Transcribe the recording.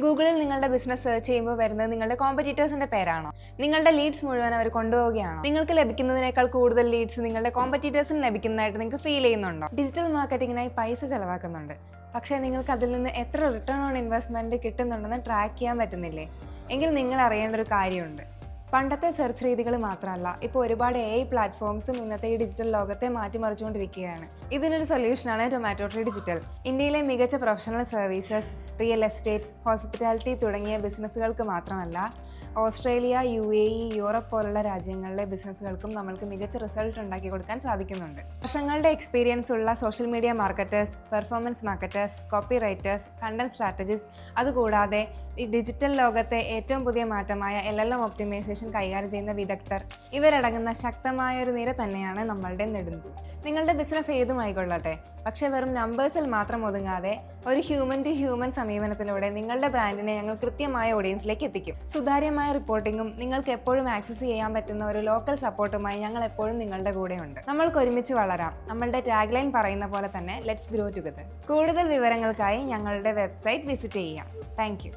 ഗൂഗിളിൽ നിങ്ങളുടെ business search ചെയ്യുമ്പോൾ വരുന്നത് നിങ്ങളുടെ കോമ്പറ്റീറ്റേഴ്സിന്റെ പേരാണോ? നിങ്ങളുടെ ലീഡ്സ് മുഴുവൻ അവർ കൊണ്ടുപോവുകയാണോ? നിങ്ങൾക്ക് ലഭിക്കുന്നതിനേക്കാൾ കൂടുതൽ ലീഡ്സ് നിങ്ങളുടെ കോമ്പറ്റീറ്റേഴ്സിന് ലഭിക്കുന്നതായിട്ട് നിങ്ങൾക്ക് ഫീൽ ചെയ്യുന്നുണ്ടോ? ഡിജിറ്റൽ മാർക്കറ്റിംഗിനായി പൈസ ചെലവാക്കുന്നുണ്ട്, പക്ഷേ നിങ്ങൾക്ക് അതിൽ നിന്ന് എത്ര റിട്ടേൺ ഓൺ ഇൻവെസ്റ്റ്മെന്റ് കിട്ടുന്നുണ്ടെന്ന് ട്രാക്ക് ചെയ്യാൻ പറ്റുന്നില്ലേ? എങ്കിൽ നിങ്ങൾ അറിയേണ്ട ഒരു കാര്യമുണ്ട്. പണ്ടത്തെ സെർച്ച് രീതികൾ മാത്രമല്ല, ഇപ്പോൾ ഒരുപാട് AI പ്ലാറ്റ്ഫോംസും ഇന്നത്തെ ഈ ഡിജിറ്റൽ ലോകത്തെ മാറ്റിമറിച്ചുകൊണ്ടിരിക്കുകയാണ്. ഇതിനൊരു സൊല്യൂഷനാണ് ടൊമാറ്റോ ട്രീ ഡിജിറ്റൽ. ഇന്ത്യയിലെ മികച്ച professional services, real estate, hospitality തുടങ്ങിയ ബിസിനസ്സുകൾക്ക് മാത്രമല്ല, ഓസ്ട്രേലിയ, UAE, യൂറോപ്പ് പോലുള്ള രാജ്യങ്ങളിലെ ബിസിനസ്സുകൾക്കും നമ്മൾക്ക് മികച്ച റിസൾട്ട് ഉണ്ടാക്കി കൊടുക്കാൻ സാധിക്കുന്നുണ്ട്. വർഷങ്ങളുടെ എക്സ്പീരിയൻസ് ഉള്ള social media marketers, performance marketers, copy writers, content strategist, അതുകൂടാതെ ഈ ഡിജിറ്റൽ ലോകത്തെ ഏറ്റവും പുതിയ മാറ്റമായ LLM ഒപ്റ്റിമൈസേഷൻ കൈകാര്യം ചെയ്യുന്ന വിദഗ്ധർ, ഇവരടങ്ങുന്ന ശക്തമായ ഒരു നിര തന്നെയാണ് നമ്മളുടെ നെടുന്തൂൺ. നിങ്ങളുടെ ബിസിനസ് ഏതുമായിക്കൊള്ളട്ടെ, പക്ഷേ വെറും നമ്പേഴ്സിൽ മാത്രം ഒതുങ്ങാതെ ഒരു ഹ്യൂമൻ ടു ഹ്യൂമൻ സമീപനത്തിലൂടെ നിങ്ങളുടെ ബ്രാൻഡിനെ ഞങ്ങൾ കൃത്യമായ ഓഡിയൻസിലേക്ക് എത്തിക്കും. സുതാര്യമായ റിപ്പോർട്ടിങ്ങും നിങ്ങൾക്ക് എപ്പോഴും ആക്സസ് ചെയ്യാൻ പറ്റുന്ന ഒരു ലോക്കൽ സപ്പോർട്ടുമായി ഞങ്ങൾ എപ്പോഴും നിങ്ങളുടെ കൂടെയുണ്ട്. നമ്മൾക്ക് ഒരുമിച്ച് വളരാം. നമ്മളുടെ ടാഗ് ലൈൻ പറയുന്ന പോലെ തന്നെ ലെറ്റ്സ് ഗ്രോ ടുഗദർ. കൂടുതൽ വിവരങ്ങൾക്കായി ഞങ്ങളുടെ വെബ്സൈറ്റ് വിസിറ്റ് ചെയ്യാം. Thank you.